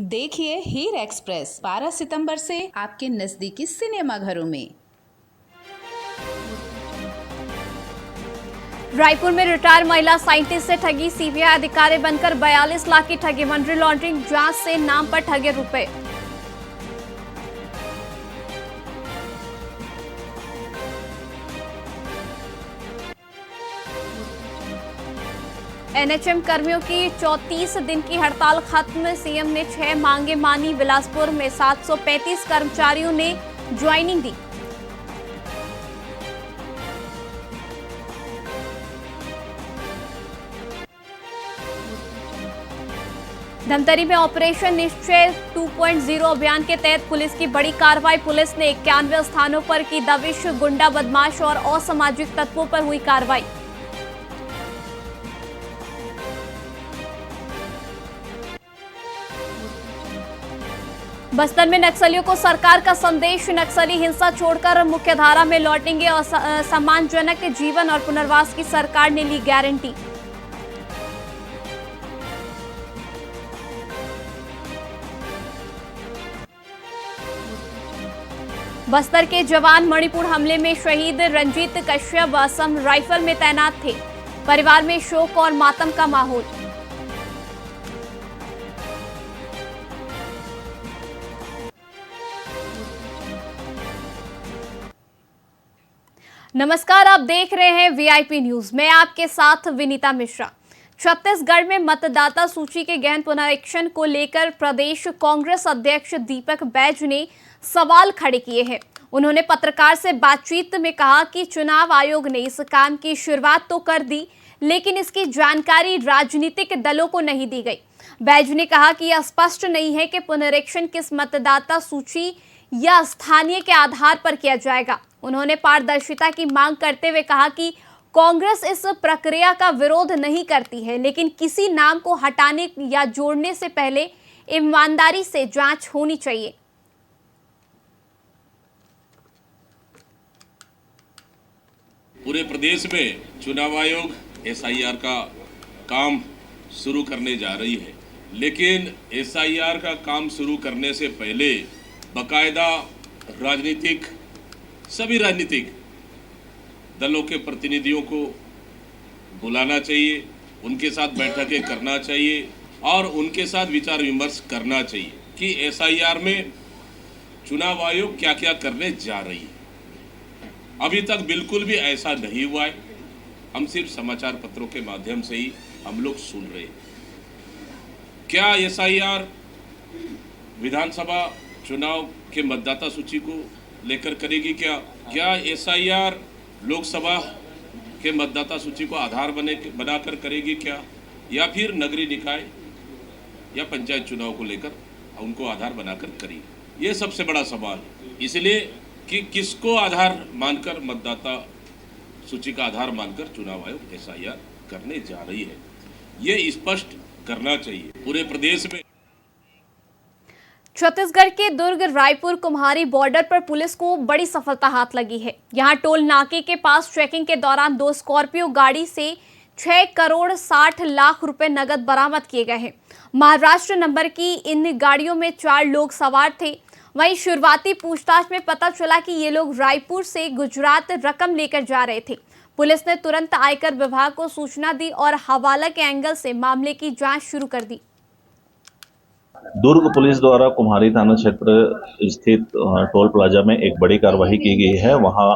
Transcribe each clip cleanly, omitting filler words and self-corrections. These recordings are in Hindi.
देखिए हीर एक्सप्रेस 12 सितंबर से आपके नजदीकी सिनेमा घरों में। रायपुर में रिटायर महिला साइंटिस्ट से ठगी, सीबीआई अधिकारी बनकर 42 लाख की ठगी, मनी लॉन्ड्रिंग जांच से नाम पर ठगे रुपए। एनएचएम कर्मियों की 34 दिन की हड़ताल खत्म, सीएम ने 6 मांगे मानी। बिलासपुर में 735 कर्मचारियों ने ज्वाइनिंग दी। धमतरी में ऑपरेशन निश्चय 2.0 अभियान के तहत पुलिस की बड़ी कार्रवाई। पुलिस ने 91 स्थानों पर की दबिश, गुंडा, बदमाश और असामाजिक तत्वों पर हुई कार्रवाई। बस्तर में नक्सलियों को सरकार का संदेश, नक्सली हिंसा छोड़कर मुख्यधारा में लौटेंगे और सम्मानजनक जीवन और पुनर्वास की सरकार ने ली गारंटी। बस्तर के जवान मणिपुर हमले में शहीद, रंजीत कश्यप असम राइफल में तैनात थे। परिवार में शोक और मातम का माहौल। नमस्कार, आप देख रहे हैं वीआईपी न्यूज। मैं आपके साथ विनीता मिश्रा। छत्तीसगढ़ में मतदाता सूची के गहन पुनरीक्षण को लेकर प्रदेश कांग्रेस अध्यक्ष दीपक बैज ने सवाल खड़े किए हैं। उन्होंने पत्रकार से बातचीत में कहा कि चुनाव आयोग ने इस काम की शुरुआत तो कर दी, लेकिन इसकी जानकारी राजनीतिक दलों को नहीं दी गई। बैज ने कहा कि यह स्पष्ट नहीं है कि पुनरीक्षण किस मतदाता सूची या स्थानीय के आधार पर किया जाएगा। उन्होंने पारदर्शिता की मांग करते हुए कहा कि कांग्रेस इस प्रक्रिया का विरोध नहीं करती है, लेकिन किसी नाम को हटाने या जोड़ने से पहले ईमानदारी से जांच होनी चाहिए। पूरे प्रदेश में चुनाव आयोग एसआईआर का काम शुरू करने जा रही है, लेकिन एसआईआर का काम शुरू करने से पहले बाकायदा सभी राजनीतिक दलों के प्रतिनिधियों को बुलाना चाहिए, उनके साथ बैठकें करना चाहिए और उनके साथ विचार विमर्श करना चाहिए कि एसआईआर में चुनाव आयोग क्या क्या करने जा रही है। अभी तक बिल्कुल भी ऐसा नहीं हुआ है। हम सिर्फ समाचार पत्रों के माध्यम से ही हम लोग सुन रहे हैं। क्या एसआईआर विधानसभा चुनाव के मतदाता सूची को लेकर करेगी? क्या एसआईआर लोकसभा के मतदाता सूची को आधार बनाकर करेगी क्या, या फिर नगरीय निकाय या पंचायत चुनाव को लेकर उनको आधार बनाकर करेगी? ये सबसे बड़ा सवाल है। इसलिए कि किसको आधार मानकर, मतदाता सूची का आधार मानकर चुनाव आयोग एसआईआर करने जा रही है, ये स्पष्ट करना चाहिए पूरे प्रदेश में। छत्तीसगढ़ के दुर्ग रायपुर कुम्हारी बॉर्डर पर पुलिस को बड़ी सफलता हाथ लगी है। यहां टोल नाके के पास चेकिंग के दौरान 2 स्कॉर्पियो गाड़ी से 6 करोड़ 60 लाख रुपए नगद बरामद किए गए हैं। महाराष्ट्र नंबर की इन गाड़ियों में 4 लोग सवार थे। वहीं शुरुआती पूछताछ में पता चला कि ये लोग रायपुर से गुजरात रकम लेकर जा रहे थे। पुलिस ने तुरंत आयकर विभाग को सूचना दी और हवाला के एंगल से मामले की जांच शुरू कर दी। दुर्ग पुलिस द्वारा कुम्हारी थाना क्षेत्र स्थित टोल प्लाजा में एक बड़ी कार्रवाई की गई है। वहां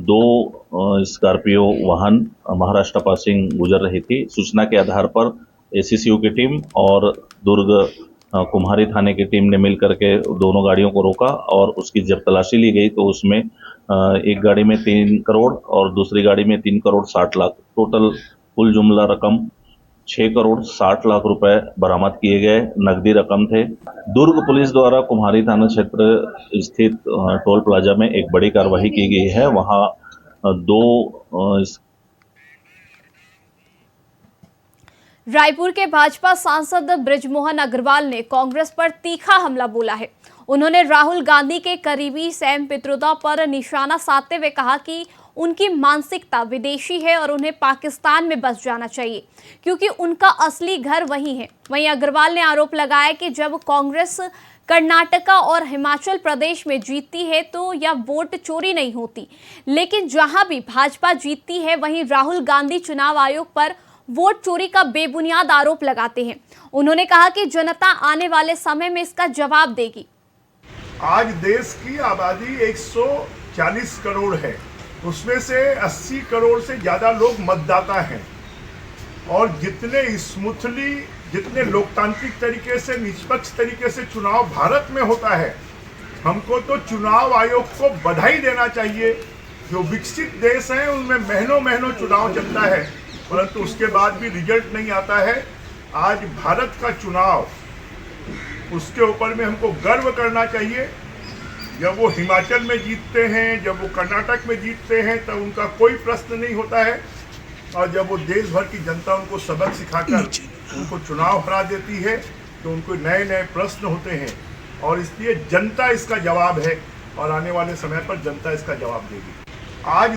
2 स्कॉर्पियो वाहन महाराष्ट्र पासिंग गुजर रही थी। सूचना के आधार पर एसीसीयू की टीम और दुर्ग कुम्हारी थाने की टीम ने मिलकर के दोनों गाड़ियों को रोका और उसकी जब तलाशी ली गई तो उसमें एक गाड़ी में 3 करोड़ और दूसरी गाड़ी में 3 करोड़ 60 लाख, टोटल कुल जुमला रकम 6 करोड़ 60 लाख रुपए बरामद किए गए नकदी रकम थे। दुर्ग पुलिस द्वारा कुम्हारी थाना क्षेत्र स्थित टोल प्लाजा में एक बड़ी कार्रवाई की गई है। वहां 2 रायपुर के भाजपा सांसद बृजमोहन अग्रवाल ने कांग्रेस पर तीखा हमला बोला है। उन्होंने राहुल गांधी के करीबी सैम पित्रोदा पर निशाना साधते हुए कहा कि उनकी मानसिकता विदेशी है और उन्हें पाकिस्तान में बस जाना चाहिए क्योंकि उनका असली घर वहीं है। वहीं अग्रवाल ने आरोप लगाया कि जब कांग्रेस कर्नाटका और हिमाचल प्रदेश में जीतती है तो यह वोट चोरी नहीं होती, लेकिन जहां भी भाजपा जीतती है वहीं राहुल गांधी चुनाव आयोग पर वोट चोरी का बेबुनियाद आरोप लगाते हैं। उन्होंने कहा कि जनता आने वाले समय में इसका जवाब देगी। आज देश की आबादी 140 करोड़ है, उसमें से 80 करोड़ से ज्यादा लोग मतदाता हैं और जितने लोकतांत्रिक तरीके से, निष्पक्ष तरीके से चुनाव भारत में होता है, हमको तो चुनाव आयोग को बधाई देना चाहिए। जो विकसित देश हैं उनमें महीनों चुनाव चलता है परंतु उसके बाद भी रिजल्ट नहीं आता है। आज भारत का चुनाव, उसके ऊपर में हमको गर्व करना चाहिए। जब वो हिमाचल में जीतते हैं, जब वो कर्नाटक में जीतते हैं, तब उनका कोई प्रश्न नहीं होता है और जब वो देश भर की जनता उनको सबक सिखाकर उनको चुनाव हरा देती है तो उनको नए नए प्रश्न होते हैं और इसलिए जनता इसका जवाब है और आने वाले समय पर जनता इसका जवाब देगी। आज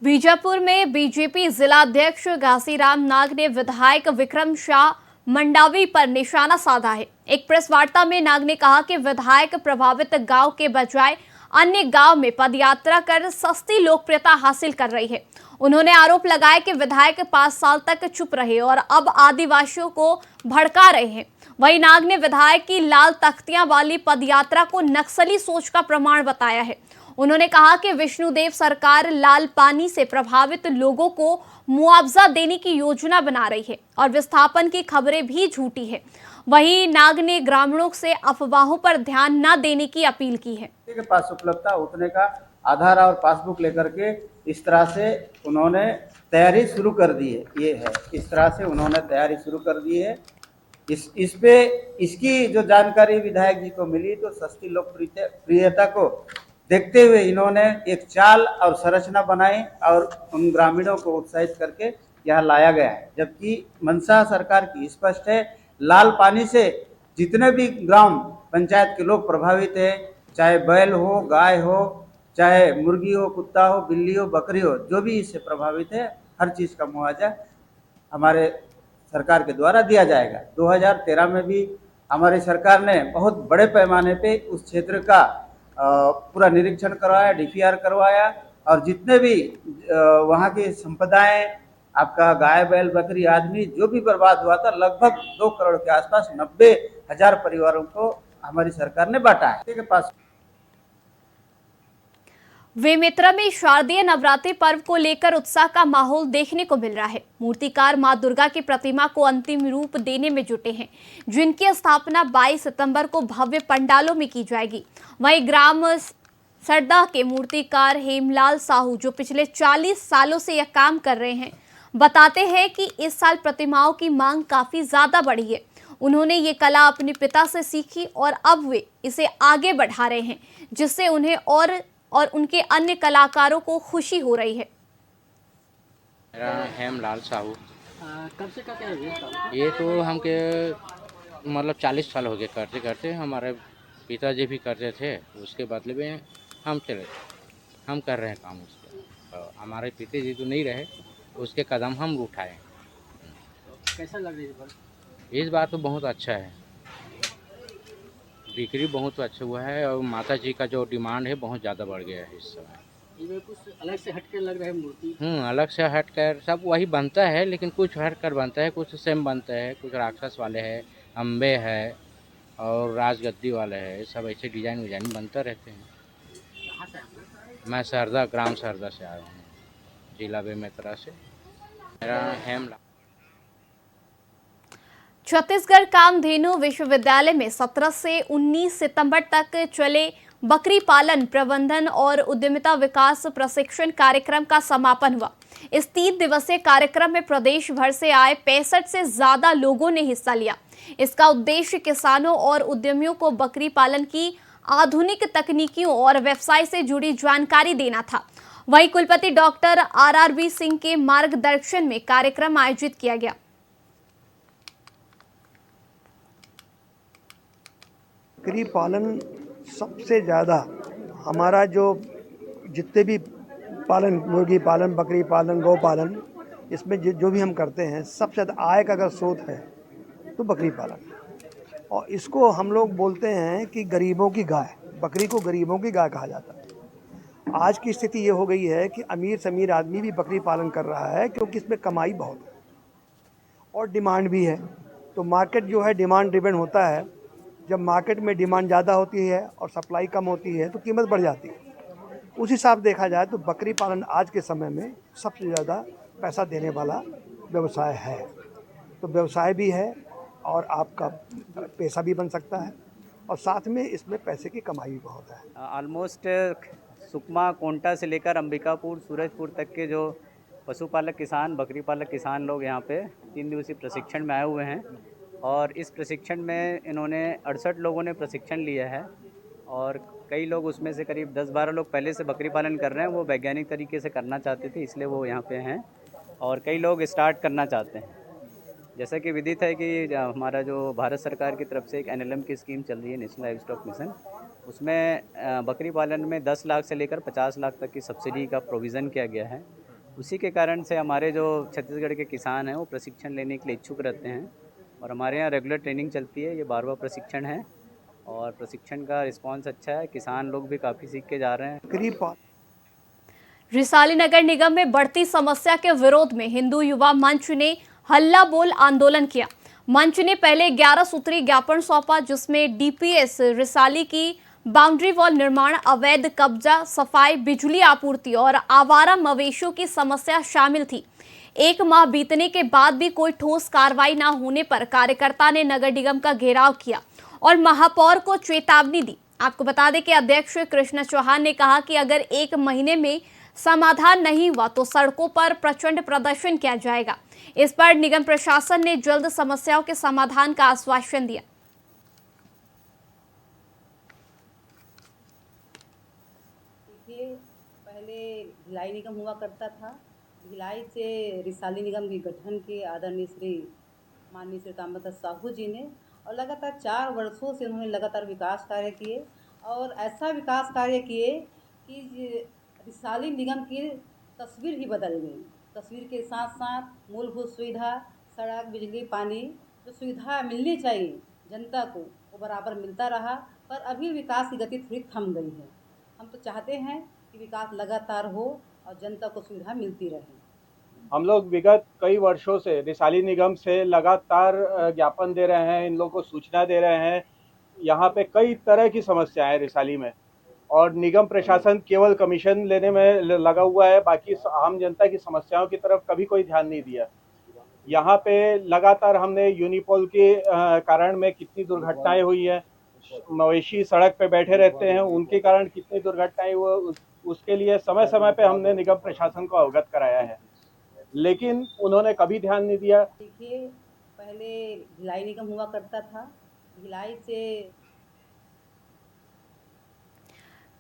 बीजापुर में बीजेपी जिलाध्यक्ष घासीराम नाग ने विधायक विक्रम शाह मंडावी पर निशाना साधा है। एक प्रेस वार्ता में नाग ने कहा कि विधायक प्रभावित गांव के बजाय अन्य गांव में पदयात्रा कर सस्ती लोकप्रियता हासिल कर रही है। उन्होंने आरोप लगाया कि विधायक 5 साल तक चुप रहे और अब आदिवासियों को भड़का रहे हैं। वहीं नाग ने विधायक की लाल तख्तियां वाली पदयात्रा को नक्सली सोच का प्रमाण बताया है। उन्होंने कहा कि विष्णुदेव सरकार लाल पानी से प्रभावित लोगों को मुआवजा देने की योजना बना रही है और विस्थापन की खबरें भी झूठी है। वहीं नाग ने ग्रामीणों से अफवाहों पर ध्यान न देने की अपील की है। के पास उपलब्धता उतने का आधार और पासबुक लेकर के इस तरह से उन्होंने तैयारी शुरू कर दी है। ये है, इस तरह से उन्होंने तैयारी शुरू कर दी है। इस पे इसकी जो जानकारी विधायक जी को मिली तो सस्ती लोकप्रियता को देखते हुए इन्होंने एक चाल और संरचना बनाई और उन ग्रामीणों को उत्साहित करके यहाँ लाया गया है। जबकि मंशा सरकार की स्पष्ट है, लाल पानी से जितने भी ग्राम पंचायत के लोग प्रभावित है, चाहे बैल हो, गाय हो, चाहे मुर्गी हो, कुत्ता हो, बिल्ली हो, बकरी हो, जो भी इससे प्रभावित है, हर चीज़ का मुआवजा हमारे सरकार के द्वारा दिया जाएगा। 2013 में भी हमारी सरकार ने बहुत बड़े पैमाने पे उस क्षेत्र का पूरा निरीक्षण करवाया, DPR करवाया और जितने भी वहाँ की संपदाएं, आपका गाय बैल बकरी आदमी जो भी बर्बाद हुआ था, लगभग 2 करोड़ के आसपास 90,000 परिवारों को हमारी सरकार ने बांटा है। के पास बेमेतरा में शारदीय नवरात्रि पर्व को लेकर उत्साह का माहौल देखने को मिल रहा है। मूर्तिकार मां दुर्गा की प्रतिमा को अंतिम रूप देने में जुटे हैं, जिनकी स्थापना 22 सितंबर को भव्य पंडालों में की जाएगी। वहीं ग्राम सरदा के मूर्तिकार हेमलाल साहू, जो पिछले 40 सालों से यह काम कर रहे हैं, बताते हैं कि इस साल प्रतिमाओं की मांग काफी ज्यादा बढ़ी है। उन्होंने ये कला अपने पिता से सीखी और अब वे इसे आगे बढ़ा रहे हैं, जिससे उन्हें और उनके अन्य कलाकारों को खुशी हो रही है। मेरा हेमलाल साहू। कब से करते हैं ये तो हमके मतलब 40 साल हो गए करते करते। हमारे पिताजी भी करते थे, उसके बदले में हम कर रहे हैं काम उसके। हमारे पिताजी तो नहीं रहे, उसके कदम हम उठाए। कैसा लग रहा है इस बार तो बहुत अच्छा है, बिक्री बहुत अच्छा हुआ है और माता जी का जो डिमांड है बहुत ज़्यादा बढ़ गया है इस समय। ये कुछ अलग से हटकर लग रहा है मूर्ति। अलग से हटकर सब वही बनता है, लेकिन कुछ हटकर बनता है, कुछ सेम बनता है, कुछ राक्षस वाले हैं, अम्बे है और राजगद्दी वाले है, सब ऐसे डिजाइन बनता रहते हैं। कहाँ से आप? मैं सरदा, ग्राम सरदा से आया हूँ, जिला बेमेतरा से। मेरा हेमला। छत्तीसगढ़ कामधेनु विश्वविद्यालय में 17 से 19 सितंबर तक चले बकरी पालन, प्रबंधन और उद्यमिता विकास प्रशिक्षण कार्यक्रम का समापन हुआ। इस 3 दिवसीय कार्यक्रम में प्रदेश भर से आए 65 से ज्यादा लोगों ने हिस्सा लिया। इसका उद्देश्य किसानों और उद्यमियों को बकरी पालन की आधुनिक तकनीकियों और व्यवसाय से जुड़ी जानकारी देना था। वहीं कुलपति डॉक्टर RRB सिंह के मार्गदर्शन में कार्यक्रम आयोजित किया गया। बकरी पालन सबसे ज़्यादा हमारा जो जितने भी पालन, मुर्गी पालन, बकरी पालन, गौ पालन, इसमें जो भी हम करते हैं, सबसे ज़्यादा आय का अगर स्रोत है तो बकरी पालन। और इसको हम लोग बोलते हैं कि गरीबों की गाय, बकरी को गरीबों की गाय कहा जाता है। आज की स्थिति ये हो गई है कि अमीर से अमीर आदमी भी बकरी पालन कर रहा है, क्योंकि इसमें कमाई बहुत है और डिमांड भी है। तो मार्केट जो है डिमांड ड्रिवन होता है। जब मार्केट में डिमांड ज़्यादा होती है और सप्लाई कम होती है तो कीमत बढ़ जाती है। उस हिसाब से देखा जाए तो बकरी पालन आज के समय में सबसे ज़्यादा पैसा देने वाला व्यवसाय है। तो व्यवसाय भी है और आपका पैसा भी बन सकता है और साथ में इसमें पैसे की कमाई भी बहुत है। ऑलमोस्ट सुकमा, कोंटा से लेकर अंबिकापुर, सूरजपुर तक के जो पशुपालक किसान, बकरी पालक किसान लोग यहाँ पे 3 दिवसीय प्रशिक्षण में आए हुए हैं। और इस प्रशिक्षण में इन्होंने 68 लोगों ने प्रशिक्षण लिया है और कई लोग उसमें से करीब 10-12 लोग पहले से बकरी पालन कर रहे हैं। वो वैज्ञानिक तरीके से करना चाहते थे, इसलिए वो यहाँ पे हैं। और कई लोग स्टार्ट करना चाहते हैं। जैसा कि विदित है कि हमारा जो भारत सरकार की तरफ से एक NLM की स्कीम चल रही है, नेशनल लाइव स्टॉक मिशन, उसमें बकरी पालन में 10 लाख से लेकर 50 लाख तक की सब्सिडी का प्रोविज़न किया गया है। उसी के कारण से हमारे जो छत्तीसगढ़ के किसान हैं वो प्रशिक्षण लेने के लिए इच्छुक रहते हैं और हमारे यहाँ रेगुलर ट्रेनिंग चलती है। ये 12वां प्रशिक्षण है और प्रशिक्षण का रिस्पांस अच्छा है। किसान लोग भी काफ़ी सीख के जा रहे हैं। रिसाली नगर निगम में बढ़ती समस्या के विरोध में हिंदू युवा मंच ने हल्ला बोल आंदोलन किया। मंच ने पहले 11 सूत्री ज्ञापन सौंपा, जिसमें DPS रिसाली की बाउंड्री वॉल निर्माण, अवैध कब्जा, सफाई, बिजली आपूर्ति और आवारा मवेशियों की समस्या शामिल थी। 1 माह बीतने के बाद भी कोई ठोस कार्रवाई न होने पर कार्यकर्ता ने नगर निगम का घेराव किया और महापौर को चेतावनी दी। आपको बता दें कि अध्यक्ष कृष्ण चौहान ने कहा कि अगर 1 महीने में समाधान नहीं हुआ तो सड़कों पर प्रचंड प्रदर्शन किया जाएगा। इस पर निगम प्रशासन ने जल्द समस्याओं के समाधान का आश्वासन दिया। देखिए, पहले भिलाई निगम हुआ करता था। भिलाई से रिसाली निगम के गठन के आदरणीय श्री माननीय श्री ताम्रध्वज साहू जी ने, और लगातार 4 वर्षों से उन्होंने लगातार विकास कार्य किए और ऐसा विकास कार्य किए कि रिसाली निगम की तस्वीर ही बदल गई। तस्वीर के साथ साथ मूलभूत सुविधा, सड़क, बिजली, पानी, जो सुविधा मिलनी चाहिए जनता को, वो बराबर मिलता रहा। पर अभी विकास की गति थोड़ी थम गई है। हम तो चाहते हैं कि विकास लगातार हो और जनता को सुविधा मिलती रहे। हम लोग विगत कई वर्षों से रिसाली निगम से लगातार ज्ञापन दे रहे हैं, इन लोगों को सूचना दे रहे हैं। यहाँ पे कई तरह की समस्याएं हैं रिसाली में और निगम प्रशासन केवल कमीशन लेने में लगा हुआ है, बाकी आम जनता की समस्याओं की तरफ कभी कोई ध्यान नहीं दिया। यहाँ पे लगातार हमने यूनिपोल के कारण में कितनी दुर्घटनाएं हुई है, मवेशी सड़क पे बैठे रहते हैं, उनके कारण कितनी दुर्घटनाएं हुई, उसके लिए समय समय पे हमने निगम प्रशासन को अवगत कराया है, लेकिन उन्होंने कभी ध्यान नहीं दिया। देखिए, पहले भिलाई निगम हुआ करता था। भिलाई से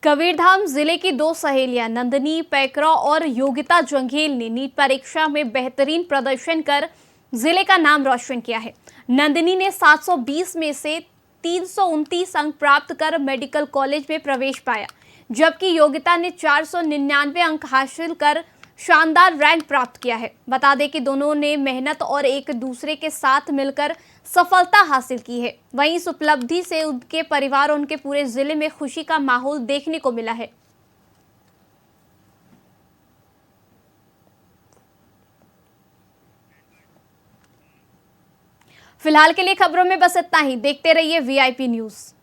कबीरधाम जिले की 2 सहेलियां नंदिनी पैकरा और योगिता जंघेल ने नीट परीक्षा में बेहतरीन प्रदर्शन कर जिले का नाम रोशन किया है। नंदिनी ने 720 में से 329 अंक प्राप्त कर मेडिकल कॉलेज में प्रवेश पाया, जबकि योगिता ने 499 अंक हासिल कर शानदार रैंक प्राप्त किया है। बता दें कि दोनों ने मेहनत और एक दूसरे के साथ मिलकर सफलता हासिल की है। वहीं इस उपलब्धि से उनके परिवार और उनके पूरे जिले में खुशी का माहौल देखने को मिला है। फिलहाल के लिए खबरों में बस इतना ही। देखते रहिए VIP न्यूज़।